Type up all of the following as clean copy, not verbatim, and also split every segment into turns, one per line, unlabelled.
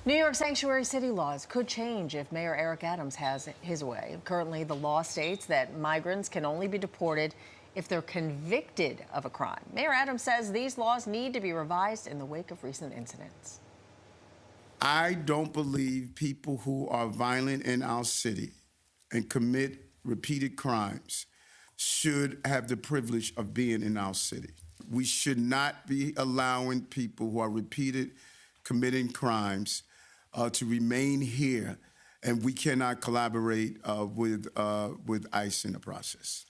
New York sanctuary city laws could change if Mayor Eric Adams has his way. Currently, the law states that migrants can only be deported if they're convicted of a crime. Mayor Adams says these laws need to be revised in the wake of recent incidents.
I don't believe people who are violent in our city and commit repeated crimes should have the privilege of being in our city. We should not be allowing people who are committing crimes to remain here, and we cannot collaborate with ICE in the process.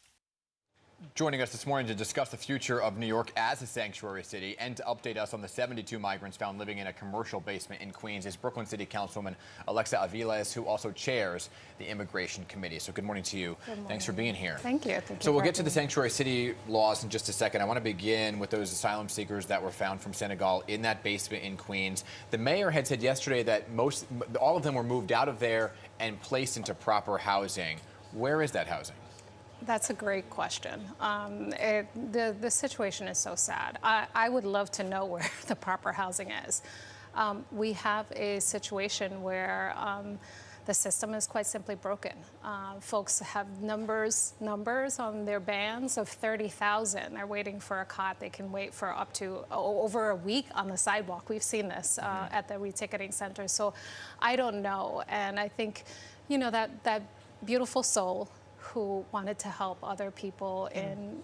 Joining us this morning to discuss the future of New York as a sanctuary city and to update us on the 72 migrants found living in a commercial basement in Queens is Brooklyn City Councilwoman Alexa Aviles, who also chairs the Immigration Committee. So good morning to you. Good morning. Thanks for being here.
Thank you.
So we'll get to the sanctuary city laws in just a second. I want to begin with those asylum seekers that were found from Senegal in that basement in Queens. The mayor had said yesterday that all of them were moved out of there and placed into proper housing. Where is that housing?
That's a great question. The situation is so sad. I would love to know where the proper housing is. We have a situation where the system is quite simply broken. Folks have numbers on their bans of 30,000. They're waiting for a cot. They can wait for up to over a week on the sidewalk. We've seen this at the reticketing center. So I don't know. And I think, you know, that beautiful soul who wanted to help other people in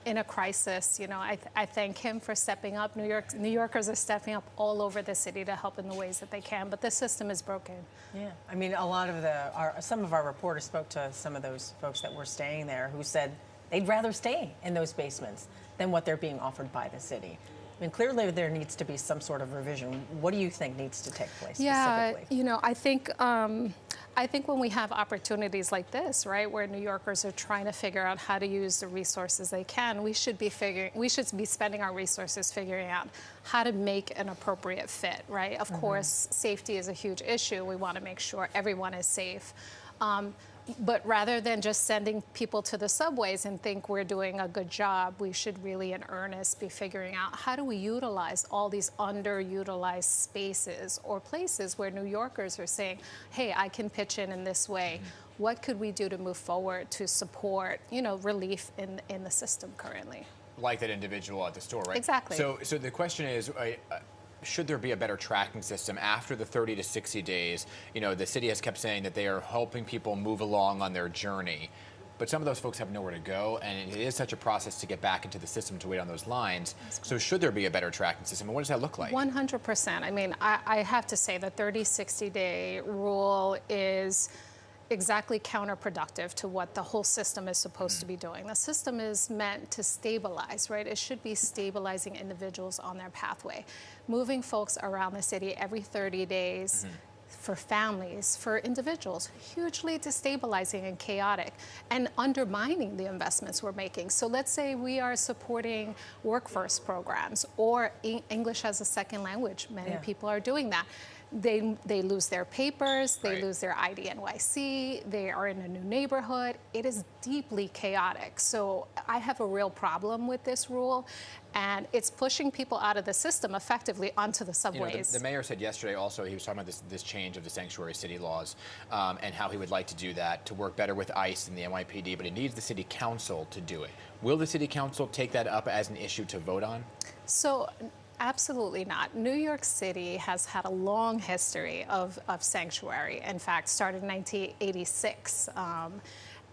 a crisis. You know, I thank him for stepping up. New Yorkers are stepping up all over the city to help in the ways that they can, but the system is broken.
Yeah, I mean, a lot of some of our reporters spoke to some of those folks that were staying there who said they'd rather stay in those basements than what they're being offered by the city. I mean, clearly there needs to be some sort of revision. What do you think needs to take place specifically?
You know, I think when we have opportunities like this, right, where New Yorkers are trying to figure out how to use the resources they can, we should be spending our resources figuring out how to make an appropriate fit, right? Of course, safety is a huge issue. We want to make sure everyone is safe. But rather than just sending people to the subways and think we're doing a good job, we should really in earnest be figuring out how do we utilize all these underutilized spaces or places where New Yorkers are saying, hey, I can pitch in this way. What could we do to move forward to support, you know, relief in the system currently?
Like that individual at the store, right?
Exactly.
So the question is, should there be a better tracking system after the 30 to 60 days? You know, the city has kept saying that they are helping people move along on their journey, but some of those folks have nowhere to go, and it is such a process to get back into the system to wait on those lines. So should there be a better tracking system, and what does that look like?
100%. I mean, I have to say the 30-60-day rule is exactly counterproductive to what the whole system is supposed to be doing. The system is meant to stabilize, right? It should be stabilizing individuals on their pathway. Moving folks around the city every 30 days for families, for individuals, hugely destabilizing and chaotic and undermining the investments we're making. So let's say we are supporting workforce programs or English as a second language. Many people are doing that. They lose their papers, they lose their ID NYC, they are in a new neighborhood. It is deeply chaotic. So I have a real problem with this rule, and it's pushing people out of the system effectively onto the subways.
You know, the mayor said yesterday also, he was talking about this change of the sanctuary city laws and how he would like to do that to work better with ICE and the NYPD, but it needs the city council to do it. Will the city council take that up as an issue to vote on?
So, absolutely not. New York City has had a long history of sanctuary. In fact, started in 1986.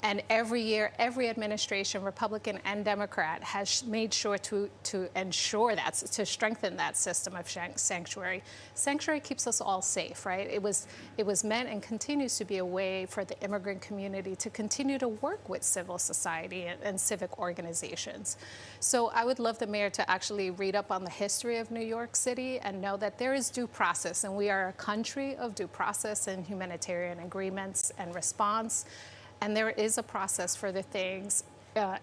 And every year, every administration, Republican and Democrat, has made sure to ensure that, to strengthen that system of sanctuary. Sanctuary keeps us all safe, right? It was meant and continues to be a way for the immigrant community to continue to work with civil society and civic organizations. So I would love the mayor to actually read up on the history of New York City and know that there is due process, and we are a country of due process and humanitarian agreements and response. And there is a process for the things.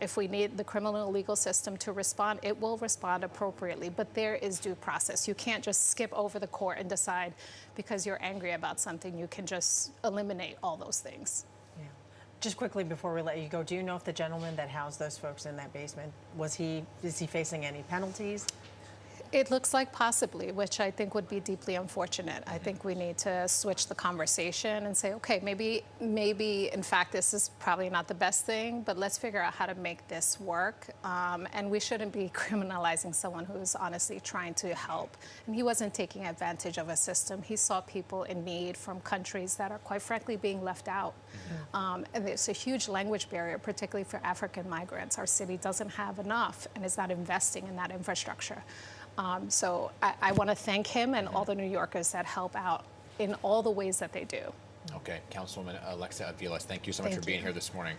If we need the criminal legal system to respond, it will respond appropriately. But there is due process. You can't just skip over the court and decide because you're angry about something, you can just eliminate all those things.
Yeah. Just quickly before we let you go, do you know if the gentleman that housed those folks in that basement, is he facing any penalties?
It looks like possibly, which I think would be deeply unfortunate. I think we need to switch the conversation and say, okay, maybe in fact this is probably not the best thing, but let's figure out how to make this work. And we shouldn't be criminalizing someone who's honestly trying to help. And he wasn't taking advantage of a system. He saw people in need from countries that are quite frankly being left out. And there's a huge language barrier, particularly for African migrants. Our city doesn't have enough and is not investing in that infrastructure. So I want to thank him and all the New Yorkers that help out in all the ways that they do.
Okay, Councilwoman Alexa Aviles, thank you so much
Thank
for being
you.
here this morning.